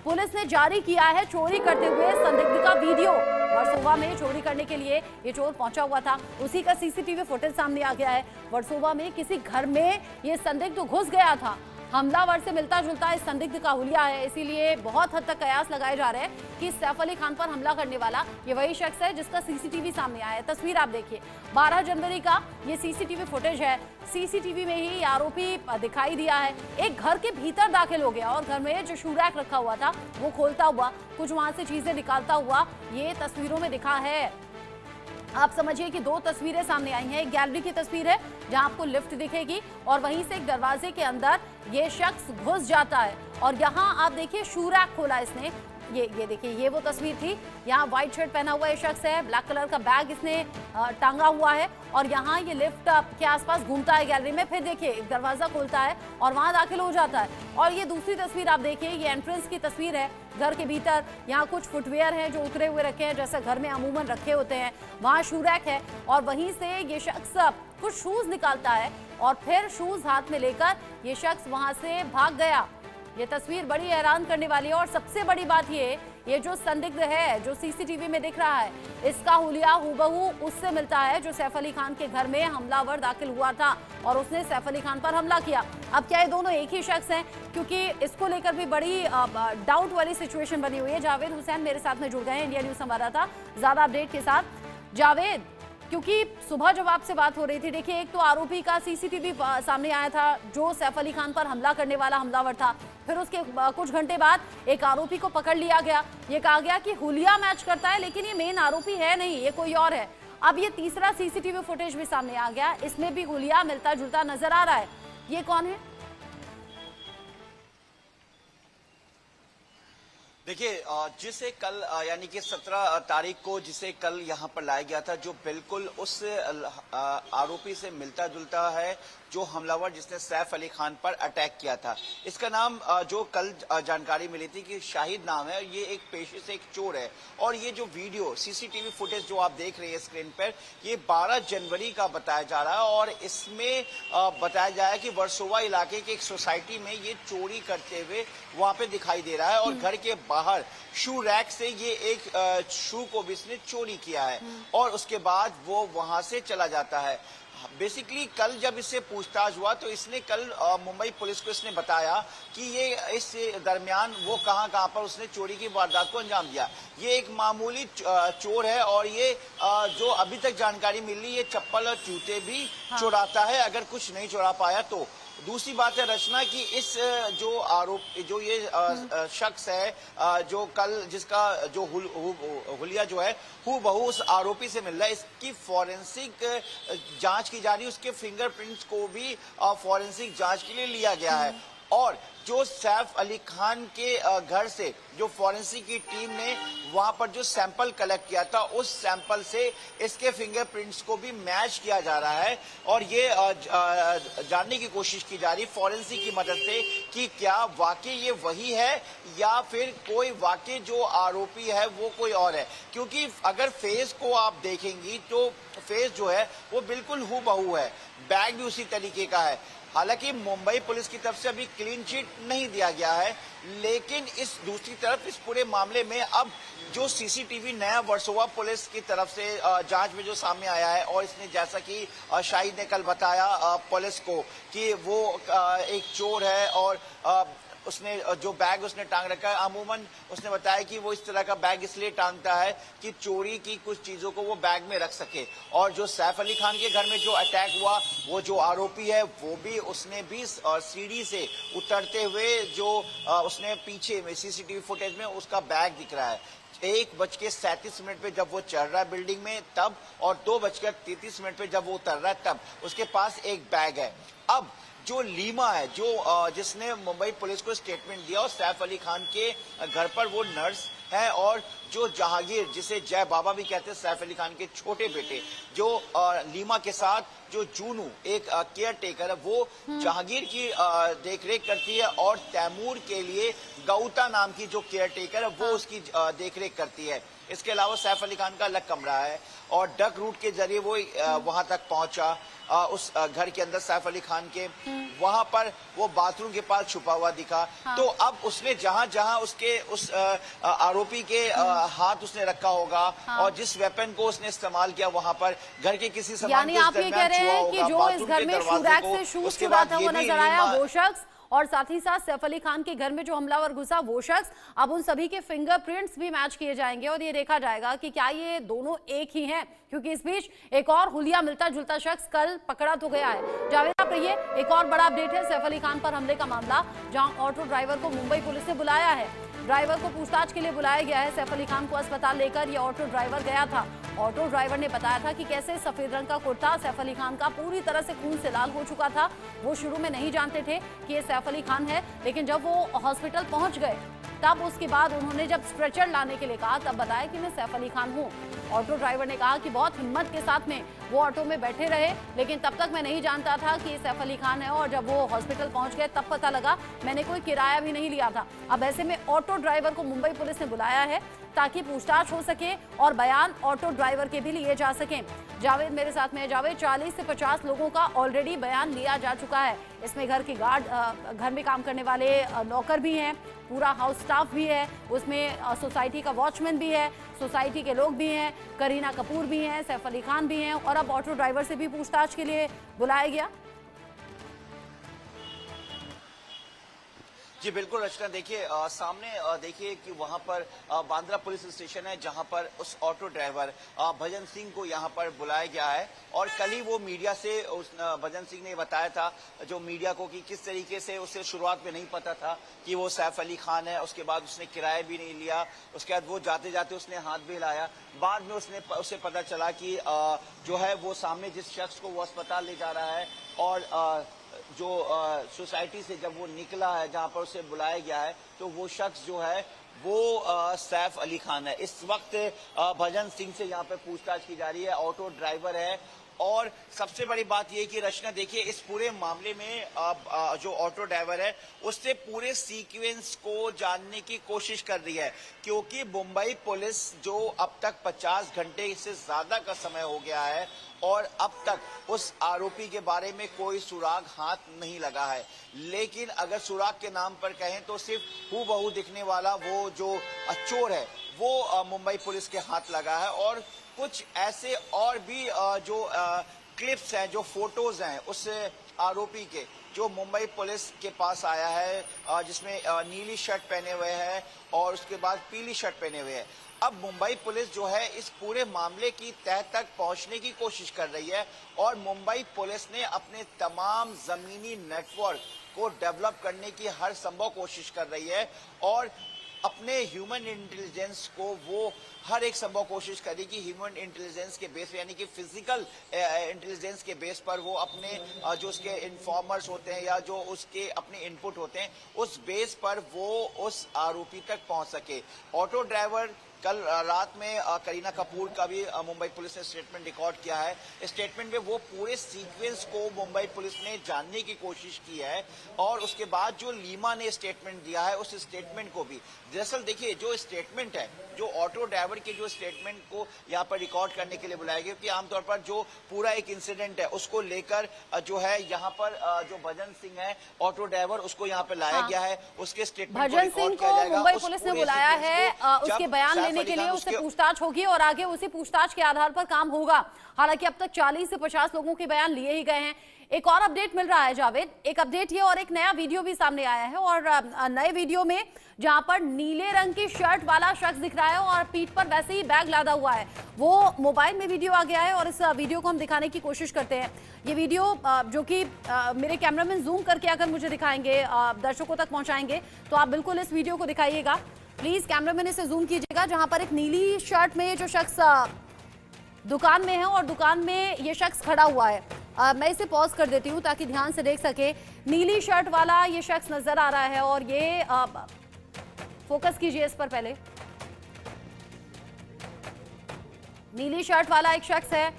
Police ने जारी किया है चोरी करते हुए संदिग्ध का वीडियो। वर्सोवा में चोरी करने के लिए ये चोर पहुंचा हुआ था, उसी का सीसीटीवी फुटेज सामने आ गया है। वर्सोवा में किसी घर में ये संदिग्ध घुस गया था। हमलावर से मिलता जुलता इस संदिग्ध का हुलिया है, इसीलिए बहुत हद तक कयास लगाए जा रहे हैं कि सैफ अली खान पर हमला करने वाला ये वही शख्स है जिसका सीसीटीवी सामने आया है। तस्वीर आप देखिए, 12 जनवरी का ये सीसीटीवी फुटेज है। सीसीटीवी में ही आरोपी दिखाई दिया है, एक घर के भीतर दाखिल हो गया और घर में जो शू रैक रखा हुआ था वो खोलता हुआ, कुछ वहां से चीजें निकालता हुआ ये तस्वीरों में दिखा है। आप समझिए कि दो तस्वीरें सामने आई हैं। एक गैलरी की तस्वीर है जहां आपको लिफ्ट दिखेगी और वहीं से एक दरवाजे के अंदर ये शख्स घुस जाता है और यहां आप देखिए शू रैक खोला इसने। ये देखिए, ये वो तस्वीर थी। यहाँ व्हाइट शर्ट पहना हुआ ये शख्स है, ब्लैक कलर का बैग इसने टांगा हुआ है और यहाँ ये लिफ्ट के आसपास घूमता है गैलरी में। फिर देखिए एक दरवाजा खोलता है और वहां दाखिल हो जाता है। और ये दूसरी तस्वीर आप देखिए, ये एंट्रेंस की तस्वीर है घर के भीतर। यहाँ कुछ फुटवेयर हैं जो उतरे हुए रखे हैं, जैसे घर में अमूमन रखे होते हैं। वहाँ शू रैक है और वहीं से ये शख्स कुछ शूज निकालता है और फिर शूज हाथ में लेकर ये शख्स वहां से भाग गया। ये तस्वीर बड़ी हैरान करने वाली है और सबसे बड़ी बात ये जो संदिग्ध है जो सीसीटीवी में दिख रहा है, इसका हुलिया हूबहू उससे मिलता है जो सैफ अली खान के घर में हमलावर दाखिल हुआ था और उसने सैफ अली खान पर हमला किया। अब क्या ये दोनों एक ही शख्स हैं? क्योंकि इसको लेकर भी बड़ी डाउट वाली सिचुएशन बनी हुई है। जावेद हुसैन मेरे साथ में जुड़ गए हैं इंडिया न्यूज संवाददाता, ज्यादा अपडेट के साथ। जावेद, क्योंकि सुबह जब आपसे बात हो रही थी, देखिए एक तो आरोपी का सीसीटीवी सामने आया था जो सैफ अली खान पर हमला करने वाला हमलावर था, फिर उसके कुछ घंटे बाद एक आरोपी को पकड़ लिया गया। ये कहा गया कि हुलिया मैच करता है लेकिन ये मेन आरोपी है नहीं, ये कोई और है। अब ये तीसरा सीसीटीवी फुटेज भी सामने आ गया, इसमें भी हुलिया मिलता जुलता नजर आ रहा है। ये कौन है? देखिए, जिसे कल यानी कि 17 तारीख को जिसे कल यहां पर लाया गया था, जो बिल्कुल उस आरोपी से मिलता जुलता है जो हमलावर जिसने सैफ अली खान पर अटैक किया था। इसका नाम जो कल जानकारी मिली थी कि शाहिद नाम है, ये एक पेशे से एक चोर है। और ये जो वीडियो सीसीटीवी फुटेज जो आप देख रहे हैं स्क्रीन पर, ये 12 जनवरी का बताया जा रहा है और इसमें बताया जा रहा है कि वर्सोवा इलाके के एक सोसाइटी में ये चोरी करते हुए वहां पे दिखाई दे रहा है और घर के बाहर शू रैक से ये एक शू को भी इसने चोरी किया है और उसके बाद वो वहां से चला जाता है। बेसिकली कल जब इससे पूछताछ हुआ तो इसने कल मुंबई पुलिस को इसने बताया कि ये इस दरमियान वो कहां पर उसने चोरी की वारदात को अंजाम दिया। ये एक मामूली चोर है और ये जो अभी तक जानकारी मिल रही है, ये चप्पल और जूते भी चुराता है अगर कुछ नहीं चुरा पाया तो। दूसरी बात है रचना की, इस जो आरोप जो ये शख्स है जो कल जिसका जो हुलिया जो है हूबहू उस आरोपी से मिल रहा है, इसकी फॉरेंसिक जांच की जा रही है। उसके फिंगरप्रिंट्स को भी फॉरेंसिक जांच के लिए लिया गया है और जो सैफ अली खान के घर से जो फॉरेंसिक की टीम ने वहां पर जो सैंपल कलेक्ट किया था, उस सैंपल से इसके फिंगरप्रिंट्स को भी मैच किया जा रहा है और ये जानने की कोशिश की जा रही है फॉरेंसिक की मदद से कि क्या वाकई ये वही है या फिर कोई वाकई जो आरोपी है वो कोई और है। क्योंकि अगर फेस को आप देखेंगी तो फेस जो है वो बिल्कुल हूबहू है, बैग भी उसी तरीके का है। हालांकि मुंबई पुलिस की तरफ से अभी क्लीन चिट नहीं दिया गया है, लेकिन इस दूसरी तरफ इस पूरे मामले में अब जो सीसीटीवी नया वर्सोवा पुलिस की तरफ से जांच में जो सामने आया है और इसने जैसा कि शाहिद ने कल बताया पुलिस को कि वो एक चोर है और उसने जो बैग उसने टांग रखा है, अमूमन उसने बताया कि वो इस तरह का बैग इसलिए टांगता है कि चोरी की कुछ चीजों को वो बैग में रख सके। और जो सैफ अली खान के घर में जो अटैक हुआ, वो जो आरोपी है वो भी उसने भी सीढ़ी से उतरते हुए जो उसने पीछे में सीसीटीवी फुटेज में उसका बैग दिख रहा है। 1:37 पे जब वो चढ़ रहा है बिल्डिंग में तब, और 2:33 पे जब वो उतर रहा है तब उसके पास एक बैग है। अब जो लीमा है जो जिसने मुंबई पुलिस को स्टेटमेंट दिया और सैफ अली खान के घर पर वो नर्स है और जो जहांगीर, जिसे जय बाबा भी कहते हैं, सैफ अली खान के छोटे बेटे, जो लीमा के साथ जो जूनू एक केयर टेकर है, वो जहांगीर की देखरेख करती है और तैमूर के लिए गौता नाम की जो केयर टेकर है वो उसकी देखरेख करती है। इसके अलावा सैफ अली खान का अलग कमरा है और डक रूट के जरिए वो वहां तक पहुंचा। उस घर के अंदर सैफ अली खान के वहां पर वो बाथरूम के पास छुपा हुआ दिखा। तो अब उसने जहां जहां उसके उस आरोपी के हाथ उसने रखा होगा और जिस वेपन को उसने इस्तेमाल किया वहां पर घर के किसी सामान यानी आप ये कह रहे हैं कि जो इस घर में शूरैक से शूट छुड़ाता हुआ नजर आया वो शख्स और साथ ही साथ सैफ अली खान के घर में जो हमलावर घुसा वो शख्स, अब उन सभी के फिंगरप्रिंट्स भी मैच किए जाएंगे और ये देखा जाएगा कि क्या ये दोनों एक ही हैं, क्योंकि इस बीच एक और हुलिया मिलता जुलता शख्स कल पकड़ा तो गया है। जावेद आप रहिए, एक और बड़ा अपडेट है सैफ अली खान पर हमले का मामला, जहां ऑटो ड्राइवर को मुंबई पुलिस ने बुलाया है। ड्राइवर को पूछताछ के लिए बुलाया गया है। सैफ अली खान को अस्पताल लेकर ये ऑटो ड्राइवर गया था। ऑटो ड्राइवर ने बताया था कि कैसे सफेद रंग का कुर्ता सैफ अली खान का पूरी तरह से खून से लाल हो चुका था। वो शुरू में नहीं जानते थे कि ये सैफ अली खान है, लेकिन जब वो हॉस्पिटल पहुंच गए तब उसके बाद उन्होंने जब स्ट्रेचर लाने के लिए कहा तब बताया कि मैं सैफ अली खान हूँ। ऑटो ड्राइवर ने कहा कि बहुत हिम्मत के साथ में वो ऑटो में बैठे रहे, लेकिन तब तक मैं नहीं जानता था कि ये सैफ अली खान है और जब वो हॉस्पिटल पहुंच गए तब पता लगा, मैंने कोई किराया भी नहीं लिया था। अब ऐसे में ऑटो ड्राइवर को मुंबई पुलिस ने बुलाया है ताकि पूछताछ हो सके और बयान ऑटो ड्राइवर के भी लिए जा सकें। जावेद मेरे साथ में है। जावेद, 40 से 50 लोगों का ऑलरेडी बयान लिया जा चुका है। इसमें घर के गार्ड, घर में काम करने वाले नौकर भी हैं, पूरा हाउस स्टाफ भी है, उसमें सोसाइटी का वॉचमैन भी है, सोसाइटी के लोग भी हैं, करीना कपूर भी हैं, सैफ अली खान भी हैं और अब ऑटो ड्राइवर से भी पूछताछ के लिए बुलाया गया। जी बिल्कुल रचना, देखिए सामने देखिए कि वहां पर बांद्रा पुलिस स्टेशन है जहां पर उस ऑटो ड्राइवर भजन सिंह को यहां पर बुलाया गया है और कल ही वो मीडिया से उस भजन सिंह ने बताया था जो मीडिया को कि किस तरीके से उसे शुरुआत में नहीं पता था कि वो सैफ अली खान है। उसके बाद उसने किराया भी नहीं लिया, उसके बाद वो जाते जाते उसने हाथ भी हिलाया। बाद में उसे पता चला कि जो है वो सामने जिस शख्स को वो अस्पताल ले जा रहा है और जो सोसाइटी से जब वो निकला है जहां पर उसे बुलाया गया है तो वो शख्स जो है वो सैफ अली खान है। इस वक्त भजन सिंह से यहाँ पे पूछताछ की जा रही है, ऑटो ड्राइवर है। और सबसे बड़ी बात यह कि रचना देखिए इस पूरे मामले में जो ऑटो ड्राइवर है उससे पूरे सीक्वेंस को जानने की कोशिश कर रही है, क्योंकि मुंबई पुलिस जो अब तक 50 घंटे से ज्यादा का समय हो गया है और अब तक उस आरोपी के बारे में कोई सुराग हाथ नहीं लगा है। लेकिन अगर सुराग के नाम पर कहें तो सिर्फ हूबहू दिखने वाला वो जो चोर है वो मुंबई पुलिस के हाथ लगा है और कुछ ऐसे और भी जो क्लिप्स हैं, जो फोटोज हैं उस आरोपी के जो मुंबई पुलिस के पास आया है, जिसमें नीली शर्ट पहने हुए है और उसके बाद पीली शर्ट पहने हुए है। अब मुंबई पुलिस जो है इस पूरे मामले की तह तक पहुंचने की कोशिश कर रही है और मुंबई पुलिस ने अपने तमाम जमीनी नेटवर्क को डेवलप करने की हर संभव कोशिश कर रही है और अपने ह्यूमन इंटेलिजेंस को वो हर एक संभव कोशिश करी कि ह्यूमन इंटेलिजेंस के बेस यानी कि फिजिकल इंटेलिजेंस के बेस पर वो अपने जो उसके इन्फॉर्मर्स होते हैं या जो उसके अपने इनपुट होते हैं उस बेस पर वो उस आरोपी तक पहुंच सके। ऑटो ड्राइवर कल रात में करीना कपूर का भी मुंबई पुलिस ने स्टेटमेंट रिकॉर्ड किया है। स्टेटमेंट में वो पूरे सीक्वेंस को मुंबई पुलिस ने जानने की कोशिश की है और उसके बाद जो लीमा ने स्टेटमेंट दिया है उस स्टेटमेंट को भी दरअसल देखिए जो स्टेटमेंट है, जो ऑटो ड्राइवर के जो स्टेटमेंट को यहाँ पर रिकॉर्ड करने के लिए बुलाया गया, क्योंकि आमतौर पर जो पूरा एक इंसिडेंट है उसको लेकर जो है यहाँ पर जो भजन सिंह है ऑटो ड्राइवर उसको यहाँ पे लाया गया है, उसके स्टेटमेंट भजन सिंह को मुंबई पुलिस ने बुलाया है, उसके बयान लेने के लिए उससे पूछताछ होगी और आगे उसी पूछताछ के आधार पर काम होगा। हालांकि अब तक 40 से 50 लोगों के बयान लिए ही गए हैं। एक और अपडेट मिल रहा है जावेद, एक अपडेट ये और एक नया वीडियो भी सामने आया है और नए वीडियो में जहां पर नीले रंग की शर्ट वाला शख्स दिख रहा है और पीठ पर वैसे ही बैग लादा हुआ है, वो मोबाइल में वीडियो आ गया है और इस वीडियो को हम दिखाने की कोशिश करते हैं। ये वीडियो जो कि मेरे कैमरामैन जूम करके अगर मुझे दिखाएंगे, दर्शकों तक पहुंचाएंगे, तो आप बिल्कुल इस वीडियो को दिखाइएगा। प्लीज कैमरामैन इसे जूम कीजिएगा, जहां पर एक नीली शर्ट में जो शख्स दुकान में है और दुकान में ये शख्स खड़ा हुआ है। मैं इसे पॉज कर देती हूँ ताकि ध्यान से देख सके। नीली शर्ट वाला ये शख्स नजर आ रहा है और ये फोकस कीजिए इस पर पहले। नीली शर्ट वाला एक शख्स है,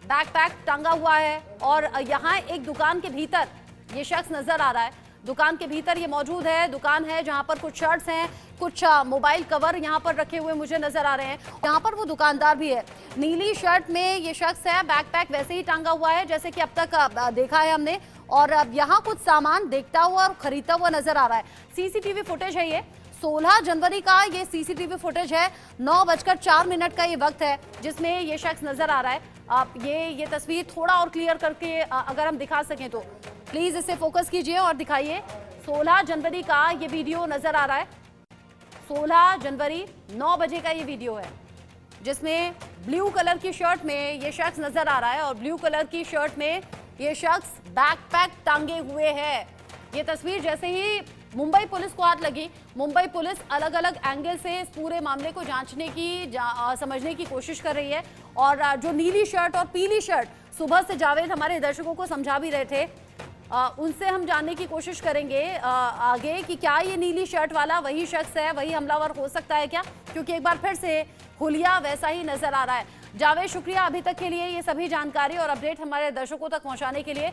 बैकपैक टांगा हुआ है और यहाँ एक दुकान के भीतर ये शख्स नजर आ रहा है। दुकान के भीतर ये मौजूद है। दुकान है जहां पर कुछ शर्ट्स हैं, कुछ मोबाइल कवर यहां पर रखे हुए मुझे नजर आ रहे हैं। यहां पर वो दुकानदार भी है। नीली शर्ट में ये शख्स है, बैकपैक वैसे ही टांगा हुआ है जैसे कि अब तक देखा है हमने, और अब यहाँ कुछ सामान देखता हुआ और खरीदता हुआ नजर आ रहा है। सीसीटीवी फुटेज है ये, 16 जनवरी का ये सीसीटीवी फुटेज है। 9:04 का ये वक्त है जिसमें ये शख्स नजर आ रहा है। आप ये तस्वीर थोड़ा और क्लियर करके अगर हम दिखा सकें तो प्लीज इसे फोकस कीजिए और दिखाइए। 16 जनवरी का ये वीडियो नजर आ रहा है। 16 जनवरी 9 बजे का ये वीडियो है जिसमें ब्लू कलर की शर्ट में ये शख्स नजर आ रहा है और ब्लू कलर की शर्ट में ये शख्स बैकपैक टांगे हुए है। ये तस्वीर जैसे ही मुंबई पुलिस को हाथ लगी, मुंबई पुलिस अलग अलग एंगल से इस पूरे मामले को जांचने की समझने की कोशिश कर रही है। और जो नीली शर्ट और पीली शर्ट सुबह से जावेद हमारे दर्शकों को समझा भी रहे थे, उनसे हम जानने की कोशिश करेंगे आगे कि क्या ये नीली शर्ट वाला वही शख्स है, वही हमलावर हो सकता है क्या, क्योंकि एक बार फिर से हुलिया वैसा ही नजर आ रहा है। जावेद, शुक्रिया अभी तक के लिए ये सभी जानकारी और अपडेट हमारे दर्शकों तक पहुंचाने के लिए।